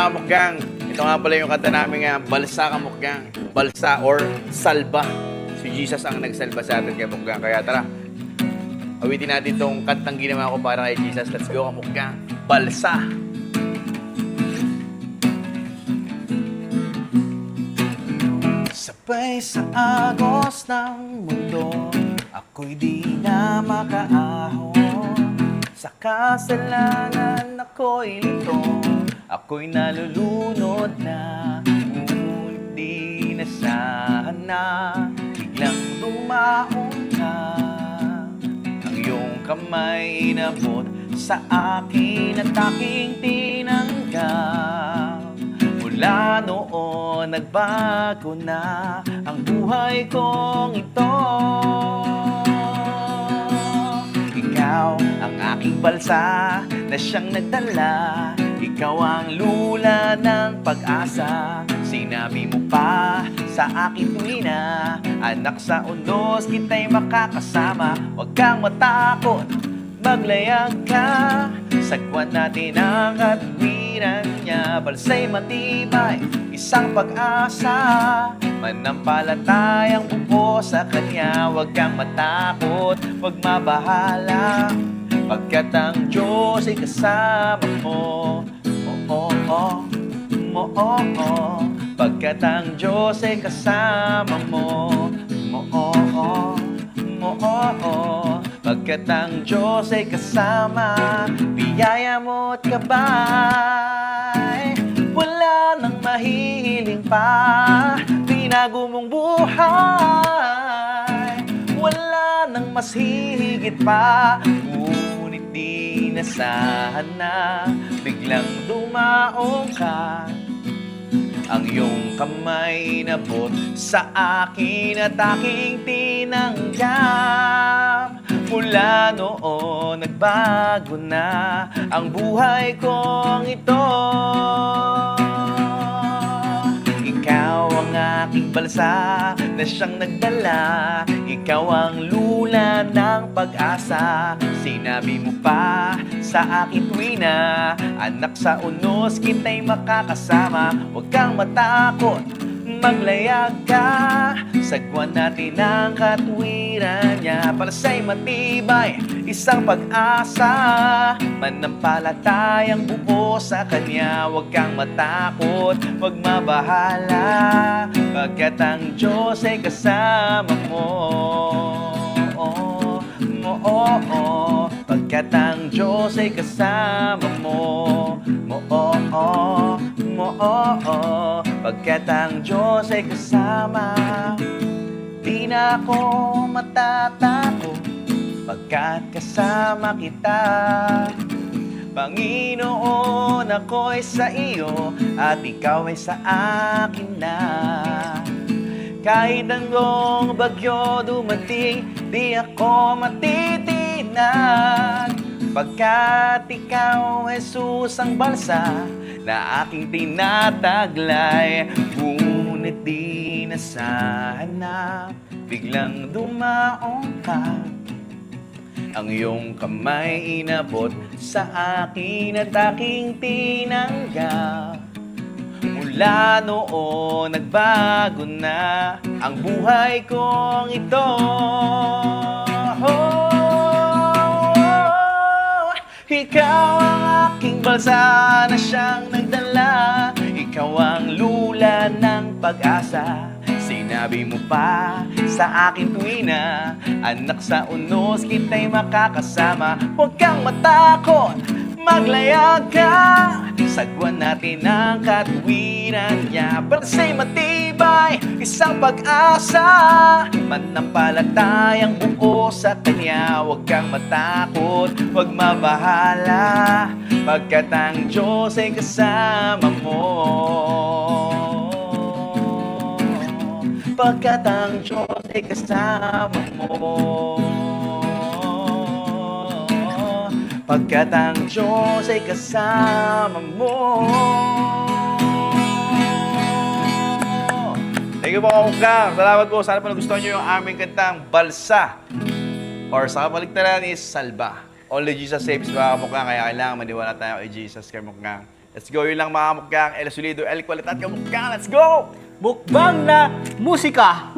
Kamukgang. Ito nga pala yung kanta namin nga, Balsa Kamukgang. Balsa or Salba. Si Jesus ang nagsalba sa atin Kamukgang. Kaya tara, awitin natin itong kantang ginawa ko para kay Jesus. Let's go Kamukgang. Balsa. Sabay sa agos ng mundo, ako'y di na makaahon. Sa kasalanan ako'y lito, ako'y nalulunod na. Ngunit di na sana biglang dumaong ka. Ang iyong kamay inabot sa akin at aking tinanggap. Mula noon nagbago na ang buhay kong ito. Ikaw ang aking balsa na siyang nagdala. Ikaw ang lula ng pag-asa. Sinabi mo pa sa akin tuwina, anak sa undos kita'y makakasama. Huwag kang matakot, maglayag ka. Sagwan natin ang katwiran niya. Balsa'y matibay, isang pag-asa. Manampalatayang buo sa kanya. Huwag kang matakot, huwag mabahala, pagkat ang Diyos ay kasama mo. Pagkat ang Diyos ay kasama mo. Pagkat ang Diyos ay kasama, biyaya mo't gabay. Wala nang mahihiling pa, binago mong buhay. Wala nang mas hihigit pa, ngunit di na sana biglang dumaong ka. Ang iyong kamay inabot sa akin at aking tinanggap. Mula noon nagbago na ang buhay kong ito. Ikaw ang aking balsa na siyang nagdala. Ikaw ang lula ng pag-asa. Sinabi mo pa sa akin tuwina, anak sa unos kita'y makakasama. Huwag kang matakot, maglayag ka. Sagwan natin ang katwiran niya. Balsa'y matibay, isang pag-asa. Manampalatayang buo sa kanya. Huwag kang matakot, huwag mabahala, pagkat ang Diyos ay kasama mo. Pagkat ang Diyos ay kasama mo. Pagkat ang Diyos ay kasama, di na ako matatakot, pagkat kasama kita. Panginoon, ako'y sa iyo at ikaw ay sa akin na. Kahit anong bagyo dumating, di ako matitinag, pagkat ikaw, Jesus, ang balsa na aking tinataglay. Ngunit di na sana biglang dumaong ka. Ang iyong kamay inabot sa akin at aking tinanggap. Mula noon nagbago na ang buhay kong ito. Ikaw ang aking balsa na siyang nagdala. Ikaw ang lula ng pag-asa. Sinabi mo pa sa akin tuwina, anak sa unos kita'y makakasama. Huwag kang matakot, maglayag ka. Sagwan natin ang katwiran niya. Balsa'y matibay, isang pag-asa. Manampalatayang buo sa kanya. Huwag kang matakot, huwag mabahala, pagkat ang Diyos ay kasama mo. Pagkat ang Diyos ay kasama mo. Pagkat ang Diyos ay kasama mo. Thank you po, Kamukgang. Salamat po. Sana po nagustuhan nyo yung aming kantang Balsa. Or sa kapaligtaran is Salba. Only Jesus saves, mga Kamukgang. Kaya kailangan maniwala tayo kay Jesus, Kamukgang. Let's go, yun lang mga mukbang. El Solido, El Qualitat ka mukbang. Let's go! Mukbang na musika!